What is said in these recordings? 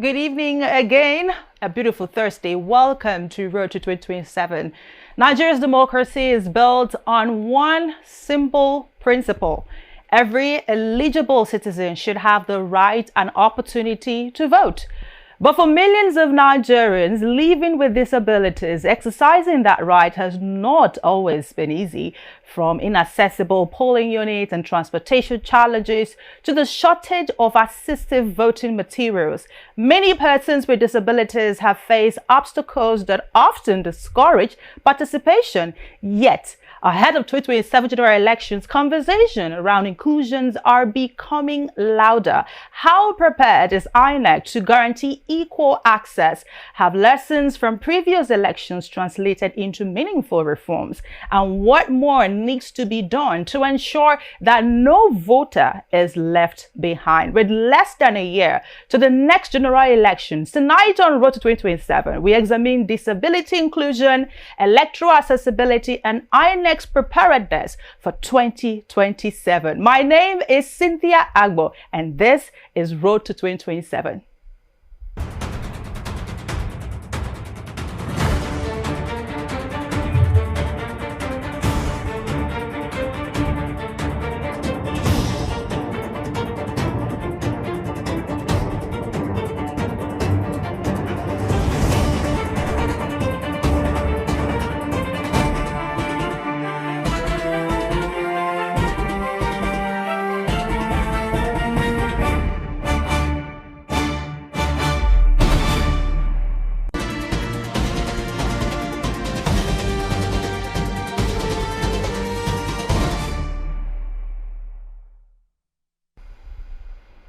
Good evening again. A beautiful Thursday. Welcome to Road to 2027. Nigeria's democracy is built on one simple principle. Every eligible citizen should have the right and opportunity to vote. But for millions of Nigerians living with disabilities, exercising that right has not always been easy, from inaccessible polling units and transportation challenges to the shortage of assistive voting materials. Many persons with disabilities have faced obstacles that often discourage participation. Yet, ahead of 2027 general elections, conversation around inclusions are becoming louder. How prepared is INEC to guarantee equal access? Have lessons from previous elections translated into meaningful reforms? And what more needs to be done to ensure that no voter is left behind? With less than a year to the next general elections, tonight on Road to 2027, we examine disability inclusion, electoral accessibility, and INEC's preparedness for 2027. My name is Cynthia Agbo, and this is Road to 2027.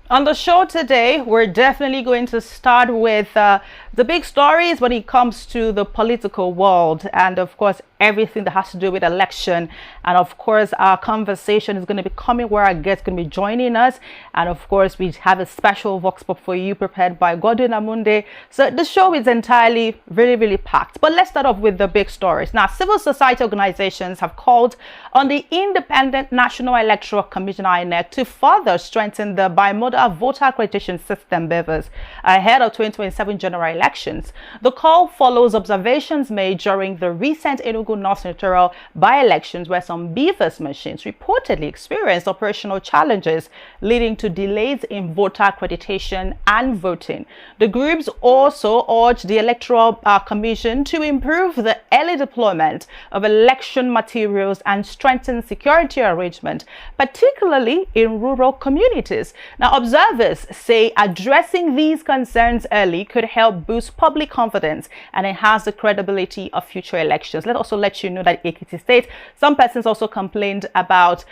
On the show today, we're definitely going to start with the big stories when it comes to the political world, and of course everything that has to do with election. And of course our conversation is going to be coming where our guests going to be joining us, and of course we have a special vox pop for you prepared by Godwin Amunde. So the show is entirely really packed, but let's start off with the big stories. Now, civil society organizations have called on the Independent National Electoral Commission INEC to further strengthen the bimodal voter accreditation system BVAS ahead of 2027 general elections. The call follows observations made during the recent Enugu North Electoral by-elections, where some BVAS machines reportedly experienced operational challenges leading to delays in voter accreditation and voting. The groups also urged the Electoral Commission to improve the early deployment of election materials and strengthen security arrangement, particularly in rural communities. Now, observers say addressing these concerns early could help boost public confidence and enhance the credibility of future elections. Let's also let you know that in Ekiti State, some persons also complained about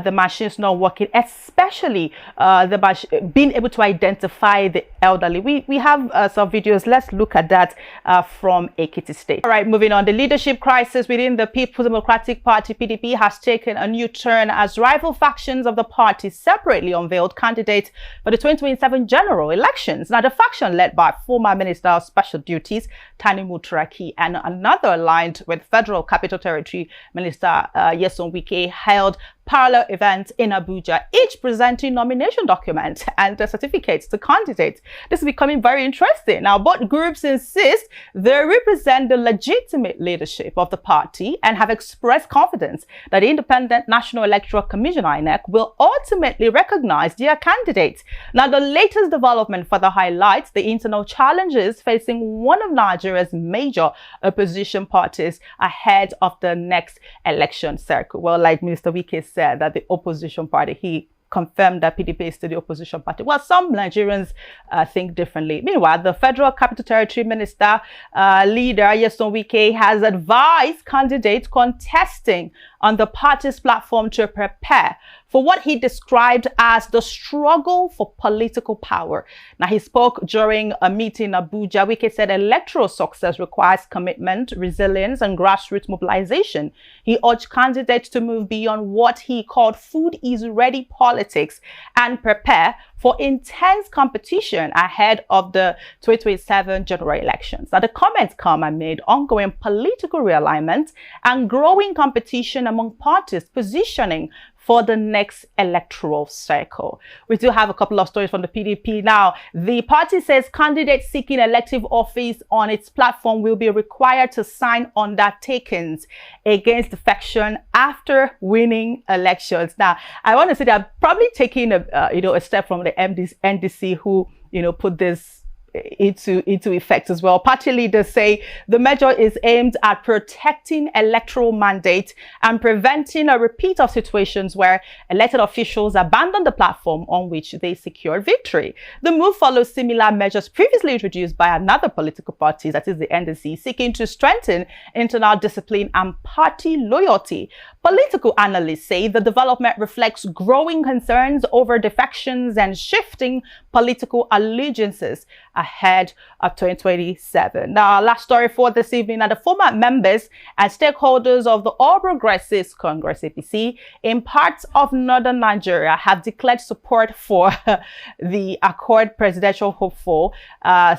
the machines not working, especially being able to identify the elderly. We have some videos. Let's look at that from Ekiti State. All right, moving on. The leadership crisis within the People's Democratic Party, PDP, has taken a new turn as rival factions of the party separately unveiled candidates for the 2027 general elections. Now, the faction led by former Minister of Special Duties Tani Mutaraki and another aligned with Federal Capital Territory Minister Nyesom Wike held parallel events in Abuja, each presenting nomination documents and certificates to candidates. This is becoming very interesting. Now, both groups insist they represent the legitimate leadership of the party and have expressed confidence that the Independent National Electoral Commission INEC will ultimately recognize their candidates. Now, the latest development further highlights the internal challenges facing one of Nigeria's major opposition parties ahead of the next election cycle. Well, like Minister Wike said, that the opposition party, he confirmed that PDP is still the opposition party. Well, some Nigerians think differently. Meanwhile, the Federal Capital Territory Minister leader Nyesom Wike has advised candidates contesting on the party's platform to prepare for what he described as the struggle for political power. Now, he spoke during a meeting in Abuja. Wike said electoral success requires commitment, resilience, and grassroots mobilization. He urged candidates to move beyond what he called food is ready politics and prepare for intense competition ahead of the 2027 general elections. Now, the comments come amid ongoing political realignment and growing competition among parties positioning for the next electoral cycle. We do have a couple of stories from the PDP. Now, the party says candidates seeking elective office on its platform will be required to sign undertakings against defection after winning elections. Now, I want to say they're probably taking a step from the NDC who, put this into effect as well. Party leaders say the measure is aimed at protecting electoral mandate and preventing a repeat of situations where elected officials abandon the platform on which they secured victory. The move follows similar measures previously introduced by another political party, that is the NDC, seeking to strengthen internal discipline and party loyalty. Political analysts say the development reflects growing concerns over defections and shifting political allegiances ahead of 2027. Now, our last story for this evening are the former members and stakeholders of the All Progressives Congress APC in parts of northern Nigeria have declared support for the Accord presidential hopeful,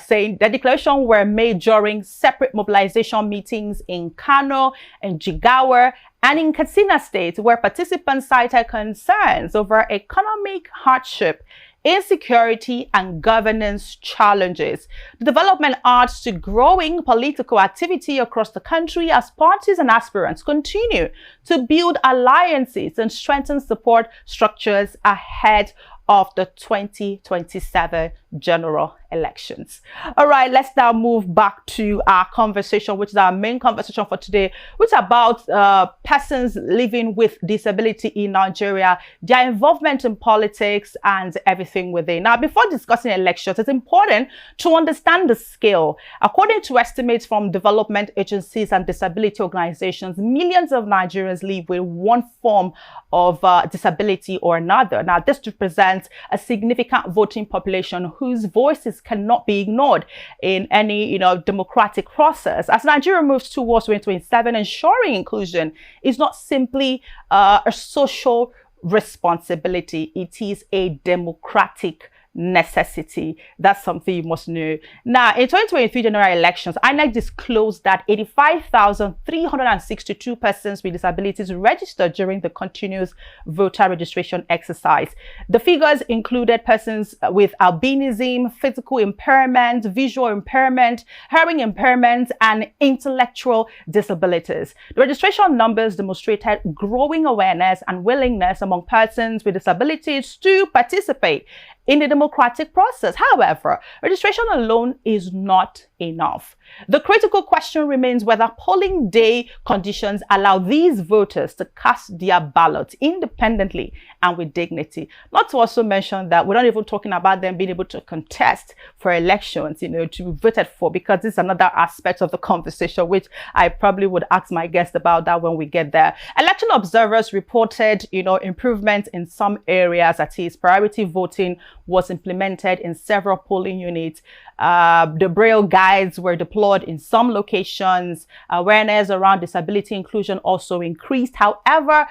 saying the declaration were made during separate mobilization meetings in Kano and Jigawa and in Katsina State, where participants cited concerns over economic hardship, insecurity, and governance challenges. The development adds to growing political activity across the country as parties and aspirants continue to build alliances and strengthen support structures ahead of the 2027 general elections. All right, let's now move back to our conversation, which is our main conversation for today, which is about persons living with disability in Nigeria, their involvement in politics and everything within. Now, before discussing elections, it's important to understand the scale. According to estimates from development agencies and disability organizations, millions of Nigerians live with one form of disability or another. Now, this represents a significant voting population whose voices cannot be ignored in any democratic process. As Nigeria moves towards 2027, ensuring inclusion is not simply a social responsibility, it is a democratic necessity. That's something you must know. Now, in 2023 general elections, INEC disclosed that 85,362 persons with disabilities registered during the continuous voter registration exercise. The figures included persons with albinism, physical impairment, visual impairment, hearing impairment, and intellectual disabilities. The registration numbers demonstrated growing awareness and willingness among persons with disabilities to participate in the democratic process. However, registration alone is not enough. The critical question remains whether polling day conditions allow these voters to cast their ballots independently and with dignity. Not to also mention that we're not even talking about them being able to contest for elections, to be voted for, because this is another aspect of the conversation, which I probably would ask my guest about that when we get there. Election observers reported, improvements in some areas. That is, priority voting was implemented in several polling units. The Braille guides were deployed in some locations. Awareness around disability inclusion also increased. However,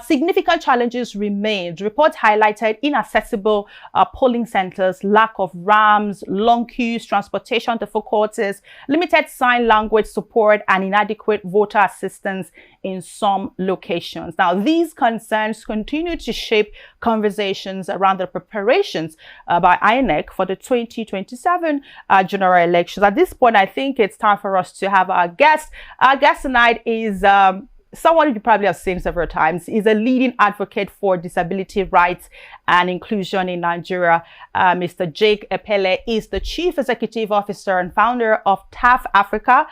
significant challenges remained. Reports highlighted inaccessible polling centers, lack of ramps, long queues, transportation difficulties, limited sign language support, and inadequate voter assistance in some locations. Now, these concerns continue to shape conversations around the preparations by INEC for the 2027 general elections. At this point, I think it's time for us to have our guest. Our guest tonight is someone you probably have seen several times. He's a leading advocate for disability rights and inclusion in Nigeria. Mr. Jake Epele is the Chief Executive Officer and founder of TAF Africa,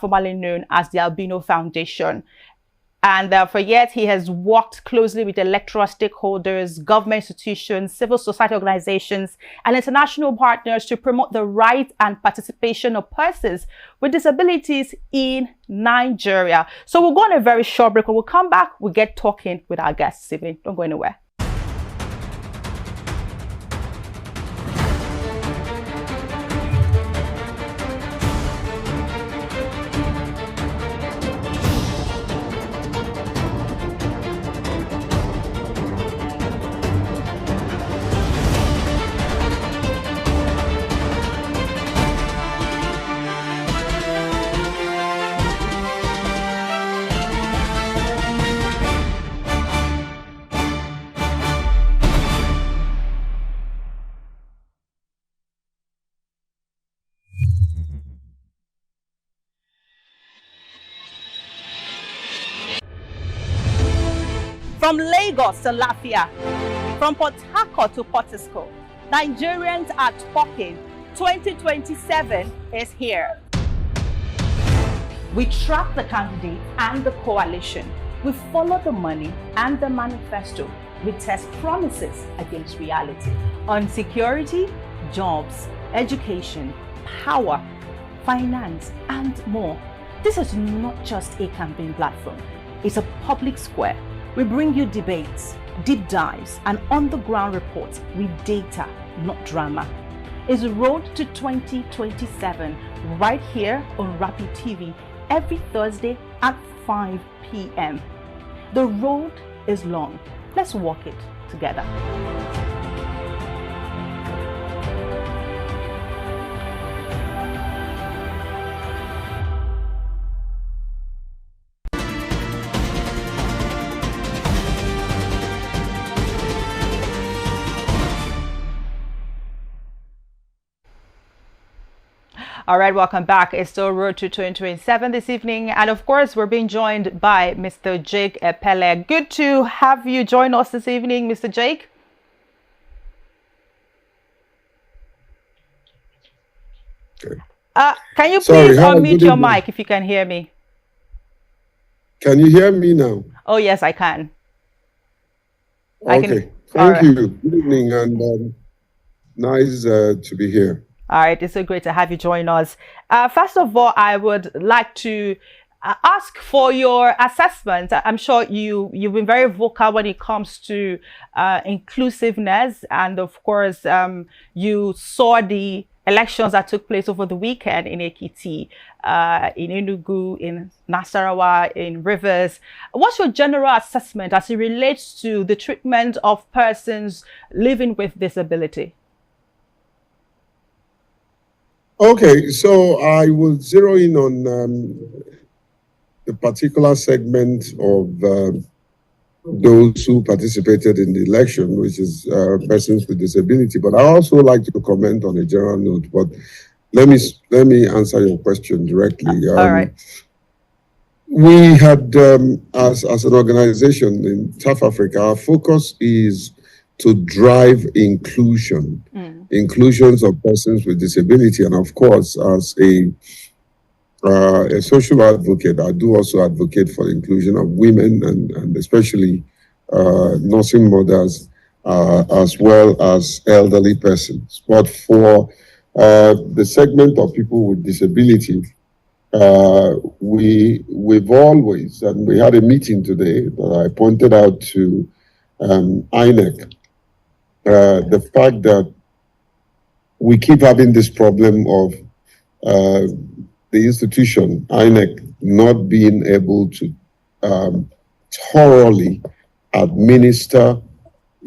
formerly known as the Albino Foundation. And for years, he has worked closely with electoral stakeholders, government institutions, civil society organizations, and international partners to promote the right and participation of persons with disabilities in Nigeria. So we'll go on a very short break. When we'll come back, we'll get talking with our guests this evening. Don't go anywhere. From Lagos to Lafia, from Port Harcourt to Portisco, Nigerians are talking. 2027 is here. We track the candidate and the coalition. We follow the money and the manifesto. We test promises against reality on security, jobs, education, power, finance, and more. This is not just a campaign platform. It's a public square. We bring you debates, deep dives, and on-the-ground reports with data, not drama. It's the road to 2027 right here on Rapid TV every Thursday at 5 p.m. The road is long. Let's walk it together. All right, welcome back. It's still Road to 2027 this evening. And of course, we're being joined by Mr. Jake Epele. Good to have you join us this evening, Mr. Jake. Okay. Can you please unmute your mic if you can hear me? Can you hear me now? Oh, yes, I can. Okay, thank you. Good evening, and nice to be here. All right, it's so great to have you join us. First of all, I would like to ask for your assessment. I'm sure you've been very vocal when it comes to inclusiveness, and of course, you saw the elections that took place over the weekend in Ekiti, in Enugu, in Nasarawa, in Rivers. What's your general assessment as it relates to the treatment of persons living with disability? Okay, so I will zero in on the particular segment of those who participated in the election, which is persons with disability. But I also like to comment on a general note. But let me answer your question directly. All right. We had, as an organization in South Africa, our focus is to drive inclusions of persons with disability, and of course, as a social advocate, I do also advocate for the inclusion of women and especially nursing mothers, as well as elderly persons. But for the segment of people with disability, we've always, and we had a meeting today that I pointed out to Inec, the fact that we keep having this problem of the institution, Inec, not being able to thoroughly administer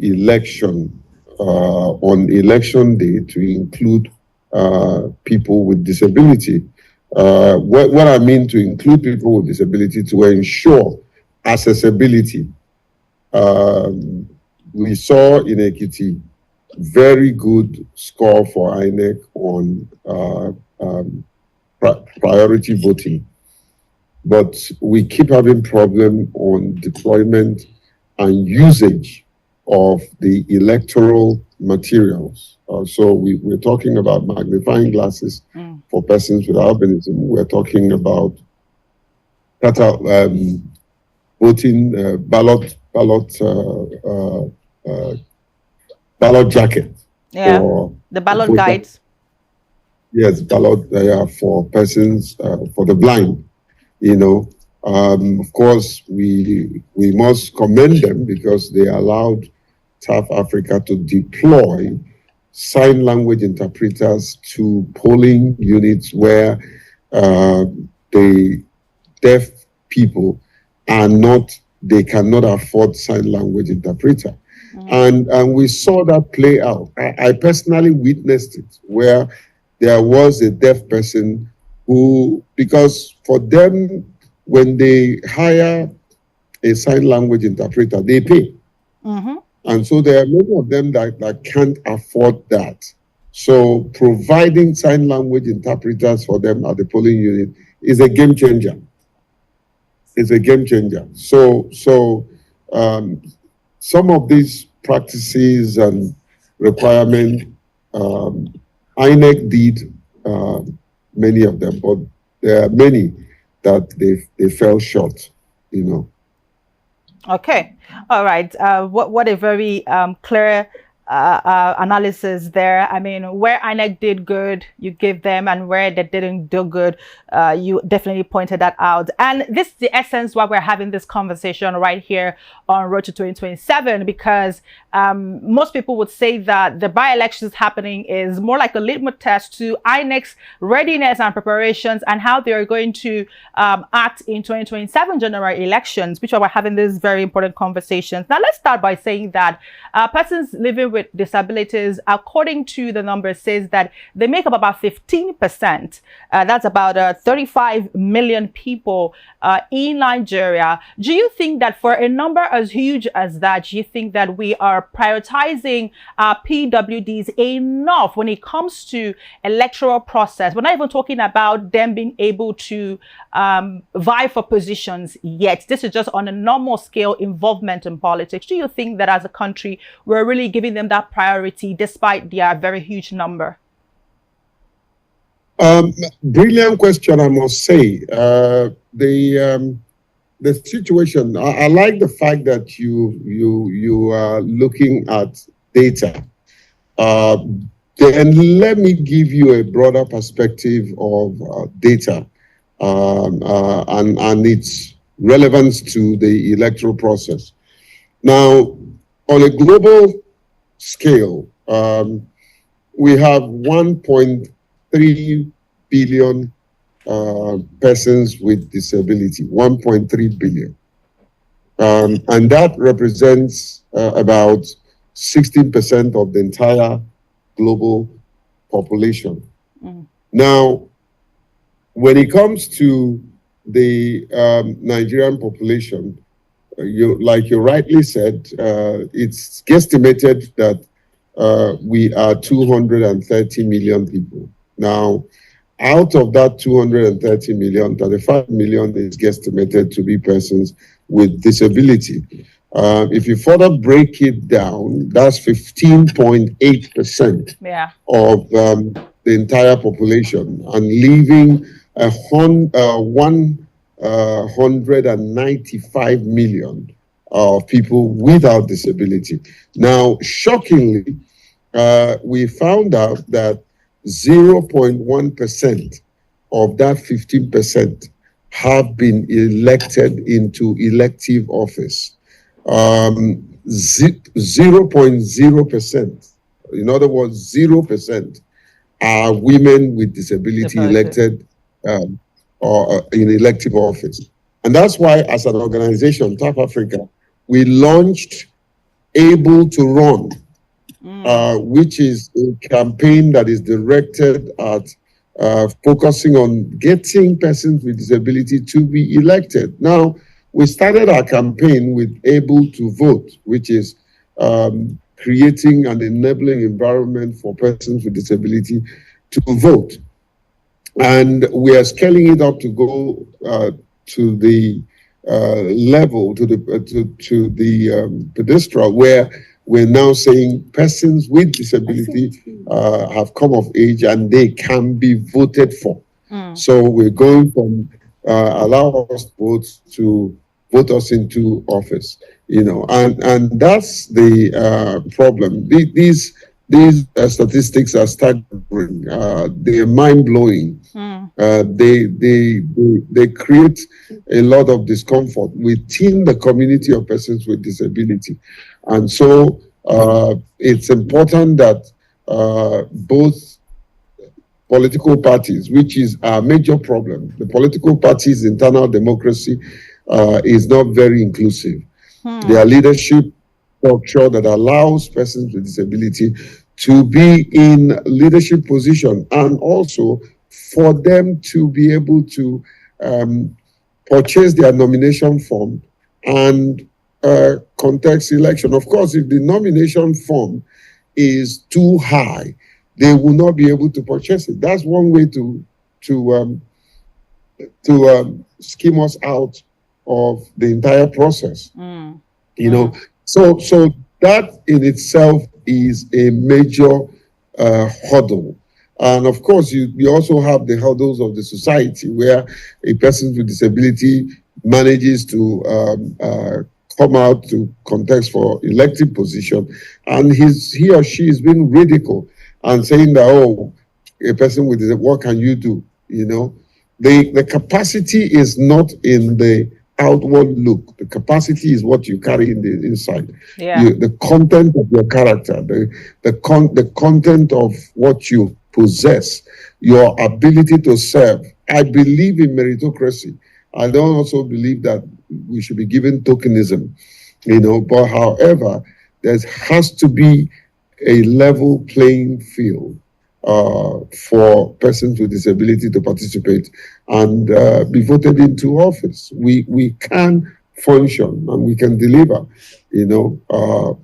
election on election day to include people with disability. What I mean to include people with disability, to ensure accessibility. We saw in Ekiti very good score for INEC on priority voting, but we keep having problem on deployment and usage of the electoral materials. So we're talking about magnifying glasses for persons with albinism. We're talking about voting ballot jacket. Yeah, the ballot guides. Yes, ballot for persons, for the blind. You know, of course, we must commend them because they allowed South Africa to deploy sign language interpreters to polling units where the deaf people they cannot afford sign language interpreter. And we saw that play out. I personally witnessed it, where there was a deaf person who, because for them, when they hire a sign language interpreter, they pay. And so there are many of them that can't afford that. So providing sign language interpreters for them at the polling unit is a game changer. It's a game changer. So some of these practices and requirements, INEC did many of them, but there are many that they fell short, you know. Okay. All right. What a very clear analysis there. I mean, where INEC did good, you give them, and where they didn't do good, you definitely pointed that out. And this is the essence why we're having this conversation right here on Road to 2027, because most people would say that the by-elections happening is more like a litmus test to INEC's readiness and preparations and how they are going to act in 2027 general elections, which are we're having this very important conversations. Now, let's start by saying that persons living with disabilities, according to the numbers, says that they make up about 15%. That's about 35 million people in Nigeria. Do you think that for a number as huge as that, do you think that we are prioritizing PWDs enough when it comes to electoral process? We're not even talking about them being able to vie for positions yet. This is just on a normal scale involvement in politics. Do you think that as a country, we're really giving them that priority despite their very huge number? Brilliant question, I must say. The situation, I like the fact that you are looking at data. Then let me give you a broader perspective of data and its relevance to the electoral process. Now, on a global scale, we have 1.3 billion persons with disability, 1.3 billion. And that represents about 16% of the entire global population. Now, when it comes to the Nigerian population, like you rightly said, it's guesstimated that we are 230 million people. Now, out of that 230 million, 35 million is guesstimated to be persons with disability. If you further break it down, that's 15.8% of the entire population, and leaving 195 million people without disability. Now, shockingly, we found out that 0.1% of that 15% have been elected into elective office. 0.0%, in other words, 0% are women with disability elected or in elective office. And that's why, as an organization, Tap Africa, we launched Able to Run, which is a campaign that is directed at focusing on getting persons with disability to be elected. Now, we started our campaign with Able to Vote, which is creating an enabling environment for persons with disability to vote. And we are scaling it up to go to the level, to the pedestal, where we're now saying persons with disability have come of age and they can be voted for. So we're going from allow us votes to vote us into office, you know, and that's the problem. These statistics are staggering. They're mind-blowing. They create a lot of discomfort within the community of persons with disability. And so it's important that both political parties, which is a major problem, the political parties' internal democracy is not very inclusive. Their leadership structure that allows persons with disability to be in leadership position, and also for them to be able to purchase their nomination form and contest election. Of course, if the nomination form is too high, they will not be able to purchase it. That's one way to skim us out of the entire process. You know, so that in itself is a major hurdle. And of course, you also have the hurdles of the society where a person with disability manages to come out to contest for elective position, and he or she is being ridiculed and saying that, oh, a person with this, what can you do? You know, the capacity is not in the outward look. The capacity is what you carry in the inside. Yeah. The content of your character, the content of what you possess, your ability to serve. I believe in meritocracy. I don't also believe that we should be given tokenism, you know. But however, there has to be a level playing field for persons with disability to participate and be voted into office. We can function and we can deliver, you know,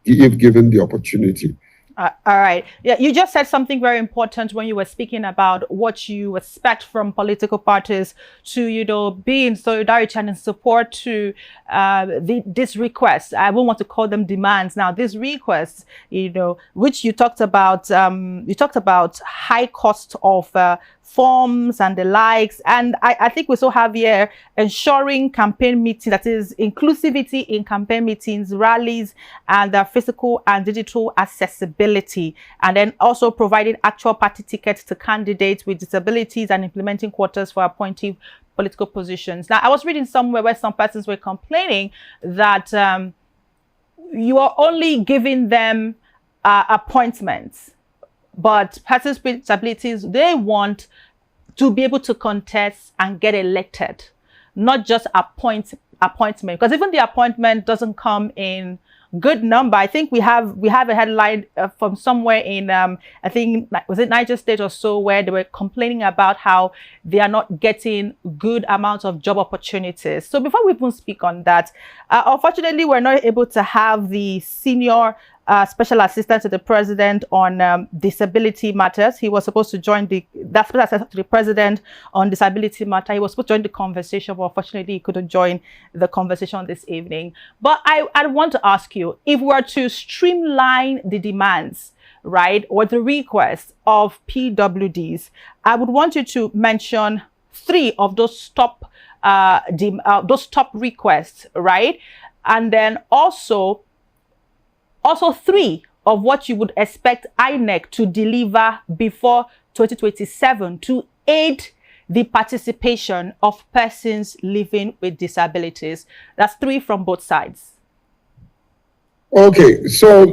if given the opportunity. All right. Yeah, you just said something very important when you were speaking about what you expect from political parties to, you know, be in solidarity and in support to this request. I won't want to call them demands now. These requests, you know, which you talked about high cost of forms and the likes. And I think we also have here ensuring campaign meetings, that is inclusivity in campaign meetings, rallies, and physical and digital accessibility. And then also providing actual party tickets to candidates with disabilities and implementing quotas for appointing political positions. Now, I was reading somewhere where some persons were complaining that you are only giving them appointments, but persons with disabilities, they want to be able to contest and get elected, not just appointment. Because even the appointment doesn't come in good number. I think we have a headline from somewhere in I think, was it Niger State or so, where they were complaining about how they are not getting good amounts of job opportunities. So before we even speak on that, unfortunately, we're not able to have the senior special assistant to the president on disability matters. He was supposed to join that special assistant to the president on disability matter. He was supposed to join the conversation, but unfortunately he couldn't join the conversation this evening. But I want to ask you, if we were to streamline the demands, right, or the requests of PWDs, I would want you to mention 3 of those top requests, right? And then also 3 of what you would expect INEC to deliver before 2027 to aid the participation of persons living with disabilities. That's 3 from both sides. Okay, so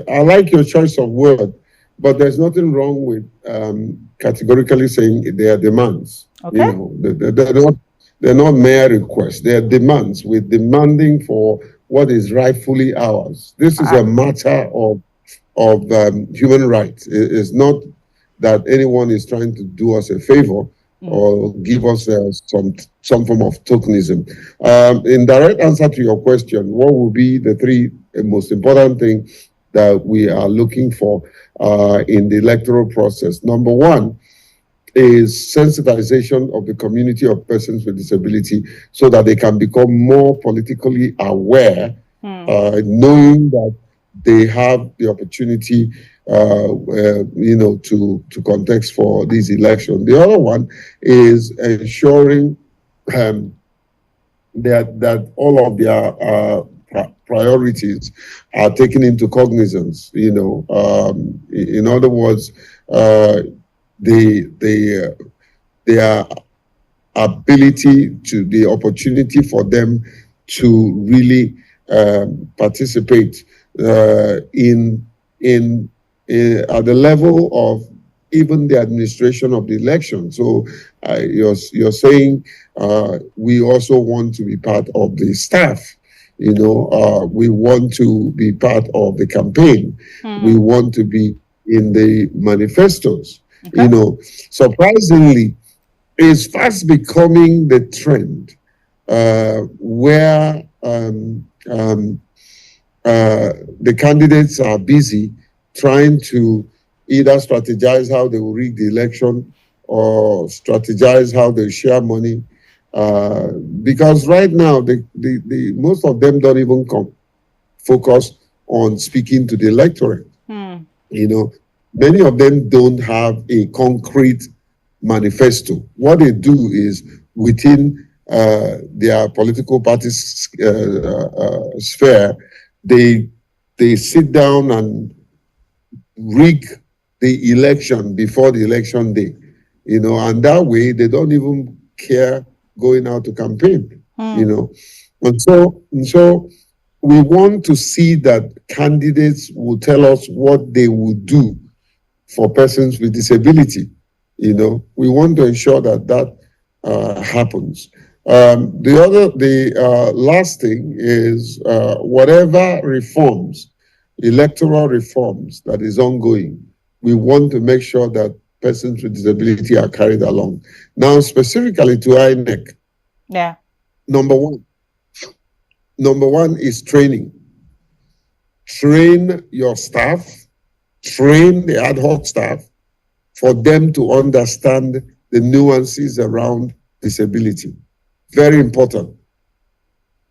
I like your choice of word, but there's nothing wrong with categorically saying they are demands. Okay. You know, they're not mere requests. They are demands. We're demanding for what is rightfully ours. This is a matter of human rights. It's not that anyone is trying to do us a favor or give us some form of tokenism. In direct answer to your question, what will be the 3 most important things that we are looking for in the electoral process? Number 1 is sensitization of the community of persons with disability so that they can become more politically aware, knowing that they have the opportunity, you know, to contest for this election. The other one is ensuring that all of their priorities are taken into cognizance. You know, in other words, their ability to the opportunity for them to really participate in at the level of even the administration of the election. So you're saying we also want to be part of the staff. You know, we want to be part of the campaign. We want to be in the manifestos. Okay. You know, surprisingly, it's fast becoming the trend where the candidates are busy trying to either strategize how they will rig the election or strategize how they share money Because right now, the most of them don't even focus on speaking to the electorate. You know, many of them don't have a concrete manifesto. What they do is within their political party's sphere, they sit down and rig the election before the election day, you know, and that way they don't even care going out to campaign, you know. And so we want to see that candidates will tell us what they will do for persons with disability. You know, we want to ensure that that happens. The last thing is whatever reforms, electoral reforms that is ongoing, we want to make sure that persons with disability are carried along. Now, specifically to INEC, yeah, number one is training. Train your staff, train the ad hoc staff for them to understand the nuances around disability. Very important.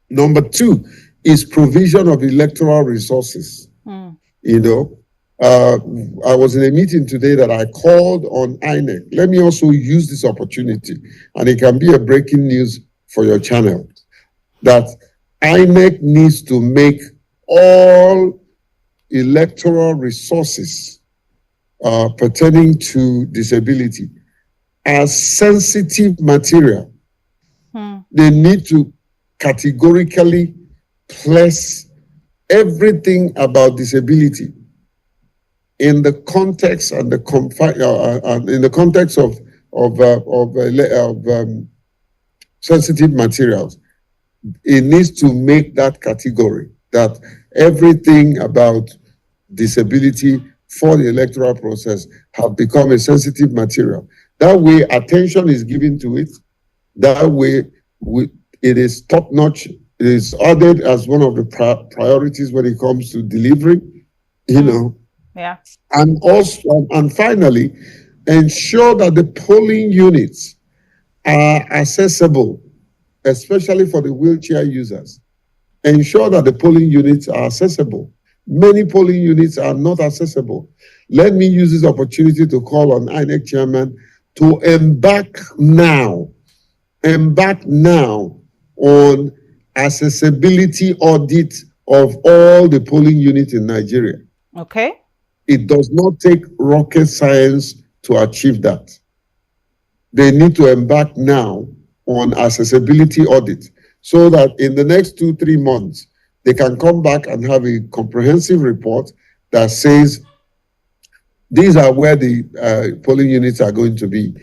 Number two is provision of electoral resources. You know, I was in a meeting today that I called on INEC. Let me also use this opportunity, and it can be a breaking news for your channel, that INEC needs to make all electoral resources pertaining to disability as sensitive material. They need to categorically place everything about disability in the context and in the context of sensitive materials. It needs to make that category, that everything about disability for the electoral process have become a sensitive material. That way, attention is given to it. That way, it is top-notch. It is ordered as one of the priorities when it comes to delivery, you know. Yeah. And also, and finally, ensure that the polling units are accessible, especially for the wheelchair users. Ensure that the polling units are accessible. Many polling units are not accessible. Let me use this opportunity to call on INEC chairman to embark now on accessibility audit of all the polling units in Nigeria. Okay. It does not take rocket science to achieve that. They need to embark now on accessibility audit so that in the next 2-3 months, they can come back and have a comprehensive report that says these are where the polling units are going to be.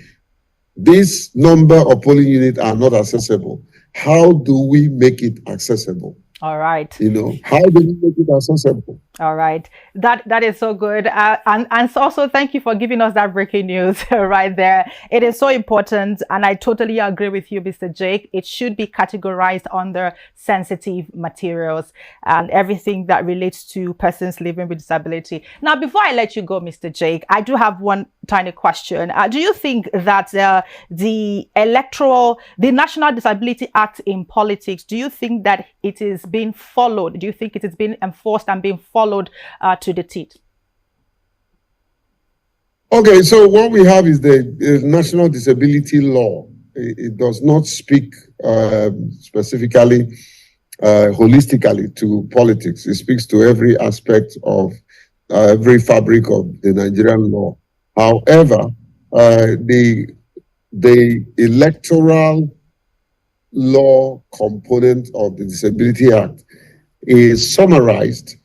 This number of polling units are not accessible. How do we make it accessible? All right. You know, how do we make it accessible? All right, that is so good, and also thank you for giving us that breaking news right there. It is so important, and I totally agree with you, Mr. Jake. It should be categorized under sensitive materials and everything that relates to persons living with disability. Now, before I let you go, Mr. Jake, I do have one tiny question. Do you think that the National Disability Act in politics, do you think that it is being followed? Do you think it is being enforced and being followed to the teeth? Okay, so what we have is the National Disability Law. It does not speak specifically, holistically to politics. It speaks to every aspect of every fabric of the Nigerian law. However, the electoral law component of the Disability Act is summarized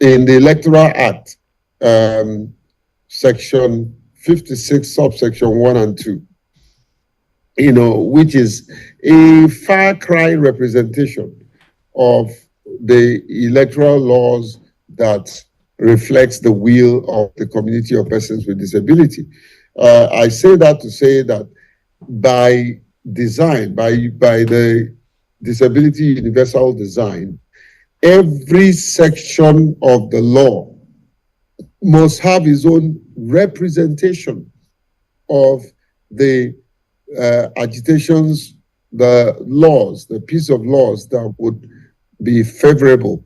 in the Electoral Act, section 56, subsection 1 and 2, you know, which is a far cry representation of the electoral laws that reflects the will of the community of persons with disability. I say that to say that by design, by the Disability Universal Design, every section of the law must have its own representation of the agitations the laws, the piece of laws that would be favorable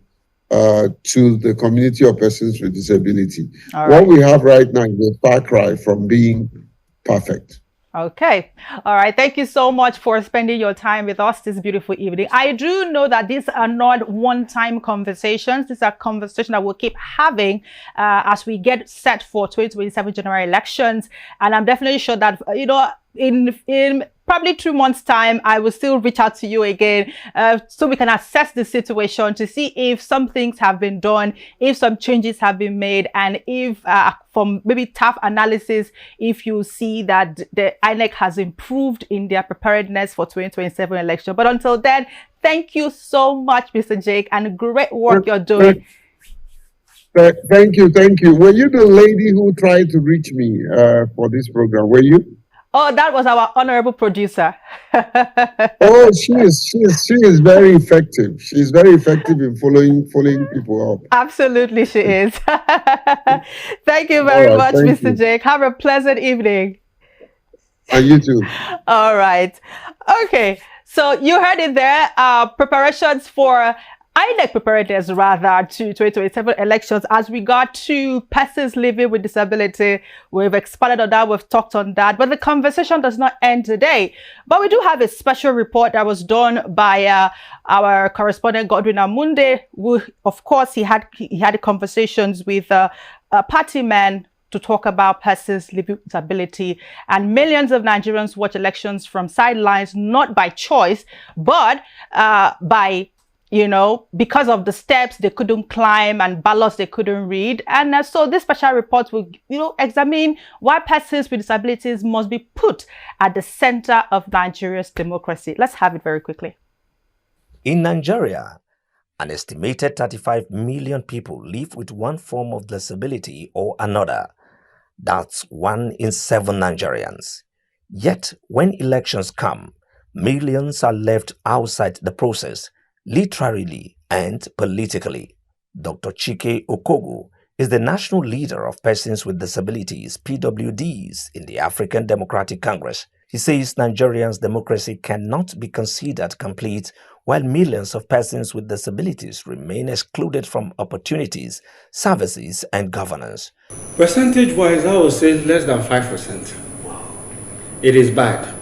to the community of persons with disability. What we have right now is a far cry from being perfect. Okay. All right. Thank you so much for spending your time with us this beautiful evening. I do know that these are not one-time conversations. These are conversations that we'll keep having as we get set for 2027 general elections. And I'm definitely sure that, you know, in probably 2 months' time, I will still reach out to you again so we can assess the situation to see if some things have been done, if some changes have been made, and if from maybe tough analysis, if you see that the INEC has improved in their preparedness for 2027 election. But until then, thank you so much, Mr. Jake, and great work you're doing. Thank you, thank you. Were you the lady who tried to reach me for this program? Were you? Oh, that was our honorable producer. Oh, she is very effective. She's very effective in following people up. Absolutely, she is. Thank you very much, Mr. Jake. Have a pleasant evening. And you too. All right. Okay. So you heard it there. Preparations for INEC preparedness rather to 2027 elections as we got to persons living with disability. We've expanded on that, we've talked on that, but the conversation does not end today. But we do have a special report that was done by our correspondent Godwin Amunde, who, of course, he had conversations with party men to talk about persons living with disability, and millions of Nigerians watch elections from sidelines, not by choice, but by, you know, because of the steps they couldn't climb and ballots they couldn't read. And so this special report will, you know, examine why persons with disabilities must be put at the center of Nigeria's democracy. Let's have it very quickly. In Nigeria, an estimated 35 million people live with one form of disability or another. That's 1 in 7 Nigerians. Yet, when elections come, millions are left outside the process, literally and politically. Dr. Chike Okogu is the national leader of Persons with Disabilities, PWDs, in the African Democratic Congress. He says Nigerians' democracy cannot be considered complete while millions of persons with disabilities remain excluded from opportunities, services, and governance. Percentage-wise, I would say less than 5%. It is bad.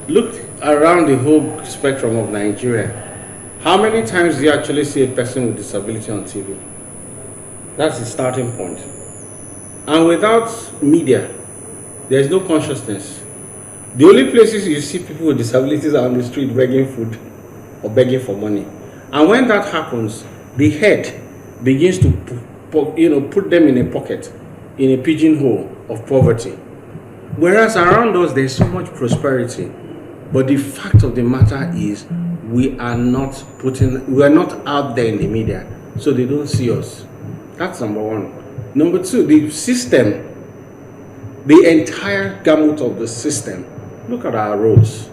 Look around the whole spectrum of Nigeria. How many times do you actually see a person with disability on TV? That's the starting point. And without media, there is no consciousness. The only places you see people with disabilities are on the street begging food or begging for money. And when that happens, the head begins to put them in a pocket, in a pigeonhole of poverty. Whereas around us, there's so much prosperity. But the fact of the matter is, we are not out there in the media, so they don't see us. That's number one. Number two, the system, the entire gamut of the system. Look at our roads.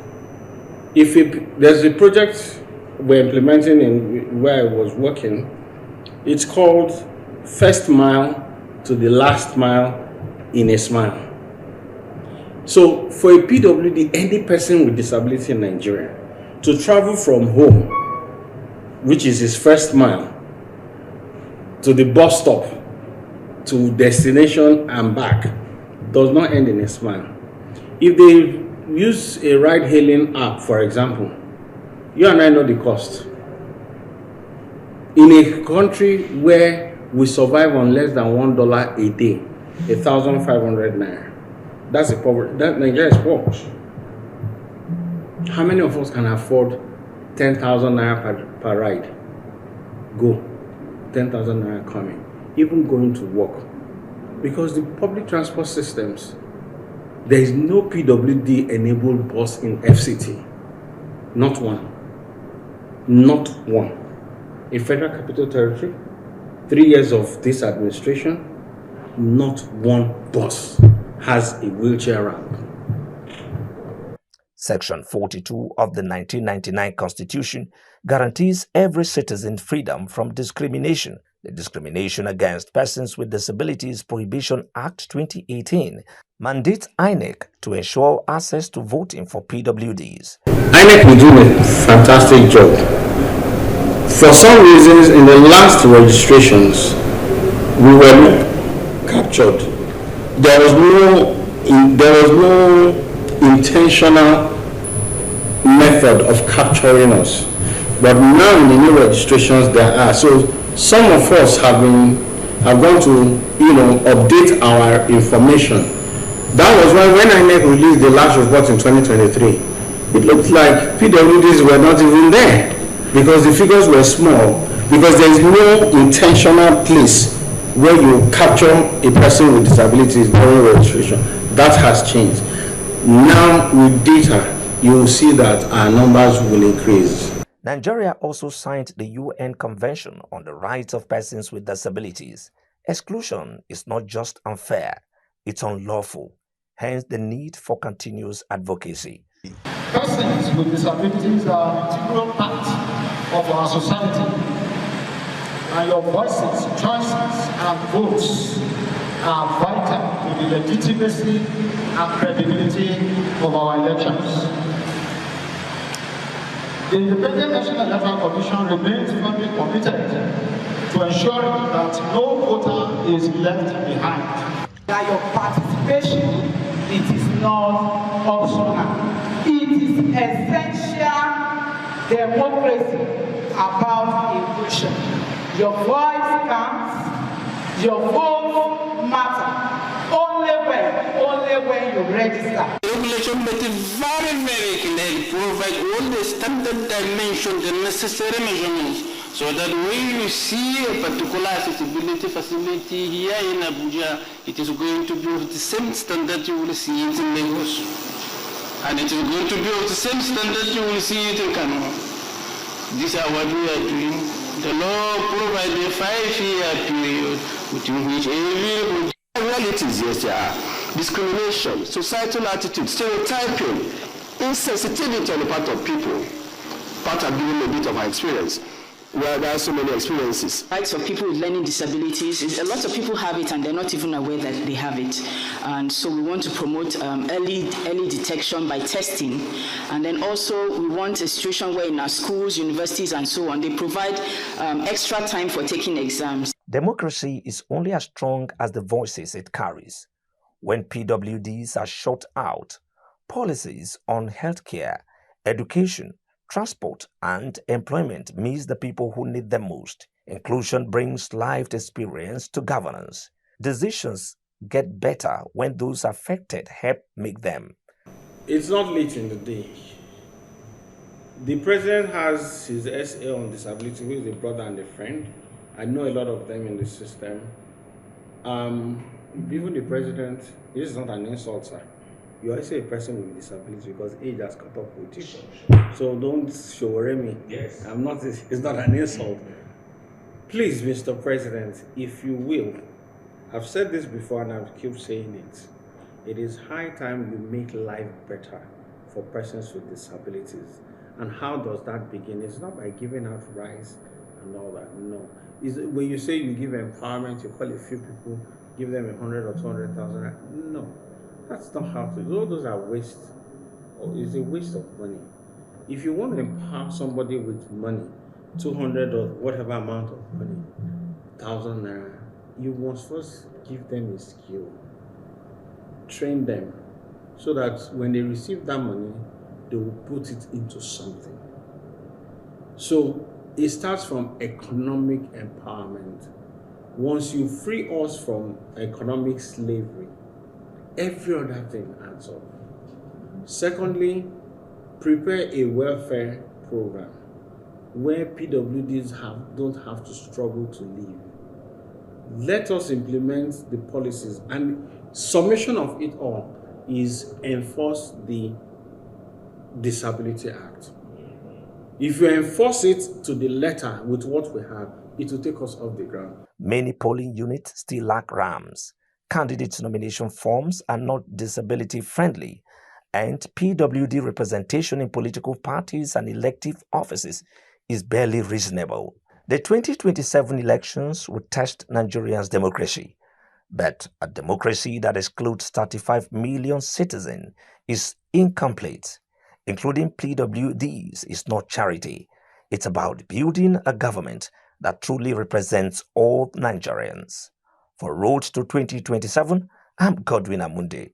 There's a project we're implementing in where I was working. It's called First Mile to the Last Mile in a Smile. So for a PWD, any person with disability in Nigeria, to travel from home, which is his first mile, to the bus stop, to destination and back, does not end in a smile. If they use a ride-hailing app, for example, you and I know the cost. In a country where we survive on less than $1 a day, 1,500 naira, that's a poverty. That Nigeria is poor. How many of us can afford 10,000 naira per ride? Go. 10,000 naira coming. Even going to work. Because the public transport systems, there is no PWD enabled bus in FCT. Not one. Not one. In Federal Capital Territory, 3 years of this administration, not one bus has a wheelchair ramp. Section 42 of the 1999 Constitution guarantees every citizen freedom from discrimination. The Discrimination Against Persons with Disabilities Prohibition Act 2018 mandates INEC to ensure access to voting for PWDs. INEC will do a fantastic job. For some reasons, in the last registrations, we were captured. There was no intentional method of capturing us. But now in the new registrations there are. So some of us have gone to update our information. That was why when INEC released the last report in 2023, it looked like PWDs were not even there because the figures were small, because there is no intentional place where you capture a person with disabilities during registration. That has changed. Now with data, you will see that our numbers will increase. Nigeria also signed the UN Convention on the Rights of Persons with Disabilities. Exclusion is not just unfair, it's unlawful, hence the need for continuous advocacy. Persons with disabilities are an integral part of our society, and your voices, choices, and votes are vital to the legitimacy and credibility of our elections. The Independent National Electoral Commission remains firmly committed to ensuring that no voter is left behind. That your participation, it is not optional. It is essential democracy about inclusion. Your voice counts, your vote matters. Only when you register. The regulation made it very clear, provide all the standard dimensions, the necessary measurements, so that when you see a particular accessibility facility here in Abuja, it is going to be of the same standard you will see it in Lagos. And it is going to be of the same standard you will see it in Kano. This is what we are doing. The law provides a 5-year period within which every realities, yes, there are discrimination, societal attitude, stereotyping, insensitivity on the part of people. Part of giving a bit of our experience, where there are so many experiences. Rights of people with learning disabilities, a lot of people have it and they're not even aware that they have it. And so we want to promote early detection by testing. And then also we want a situation where in our schools, universities, and so on, they provide extra time for taking exams. Democracy is only as strong as the voices it carries. When PWDs are shut out, policies on healthcare, education, transport, and employment miss the people who need them most. Inclusion brings lived experience to governance. Decisions get better when those affected help make them. It's not late in the day. The president has his SA on disability, who is a brother and a friend. I know a lot of them in the system. Even the president, this is not an insult, sir. You are also a person with disability because age has caught up with you. So don't show me. Yes. It's not an insult. Please, Mr. President, if you will, I've said this before and I'll keep saying it. It is high time you make life better for persons with disabilities. And how does that begin? It's not by giving out rice and all that, no. When you say you give empowerment, you call a few people, give them 100 or 200,000. No, that's not how to do. Those are waste. It's a waste of money. If you want to empower somebody with money, 200 or whatever amount of money, 1,000 naira, you must first give them a skill, train them, so that when they receive that money, they will put it into something. So it starts from economic empowerment. Once you free us from economic slavery, every other thing adds up. Secondly, prepare a welfare program where PWDs don't have to struggle to live. Let us implement the policies, and summation of it all is enforce the Disability Act. If you enforce it to the letter with what we have, it will take us off the ground. Many polling units still lack RAMs. Candidates' nomination forms are not disability friendly, and PWD representation in political parties and elective offices is barely reasonable. The 2027 elections will test Nigerians' democracy, but a democracy that excludes 35 million citizens is incomplete. Including PWDs is not charity. It's about building a government that truly represents all Nigerians. For Road to 2027, I'm Godwin Amunde.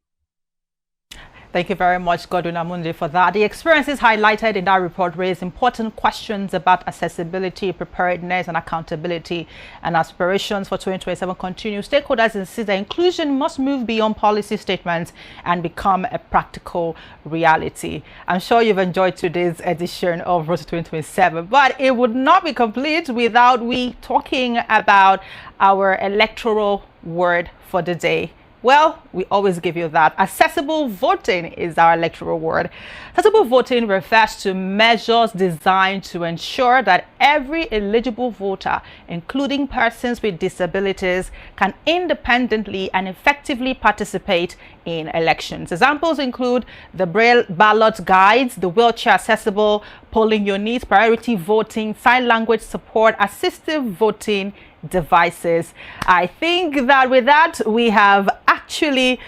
Thank you very much, Godwin Amunde, for that. The experiences highlighted in that report raise important questions about accessibility, preparedness, and accountability. And aspirations for 2027 continue. Stakeholders insist that inclusion must move beyond policy statements and become a practical reality. I'm sure you've enjoyed today's edition of Road to 2027, but it would not be complete without we talking about our electoral word for the day. Well, we always give you that. Accessible voting is our electoral word. Accessible voting refers to measures designed to ensure that every eligible voter, including persons with disabilities, can independently and effectively participate in elections. Examples include the Braille ballot guides, the wheelchair accessible polling units, priority voting, sign language support, assistive voting devices. I think that with that, we have actually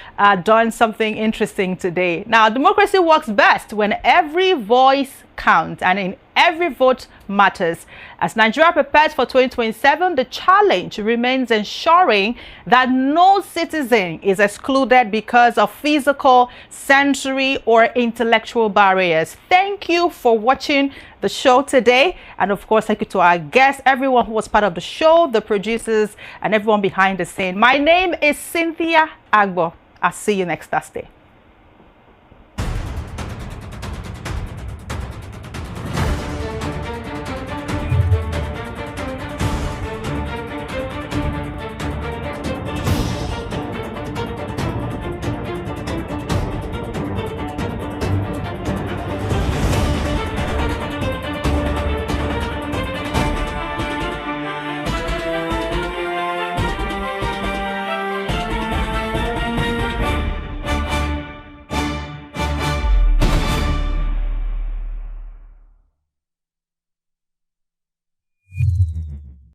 done something interesting today. Now, democracy works best when every voice counts and in every vote matters. As Nigeria prepares for 2027, the challenge remains ensuring that no citizen is excluded because of physical, sensory, or intellectual barriers. Thank you for watching the show today. And of course, thank you to our guests, everyone who was part of the show, the producers, and everyone behind the scene. My name is Cynthia Agbo. I'll see you next Thursday.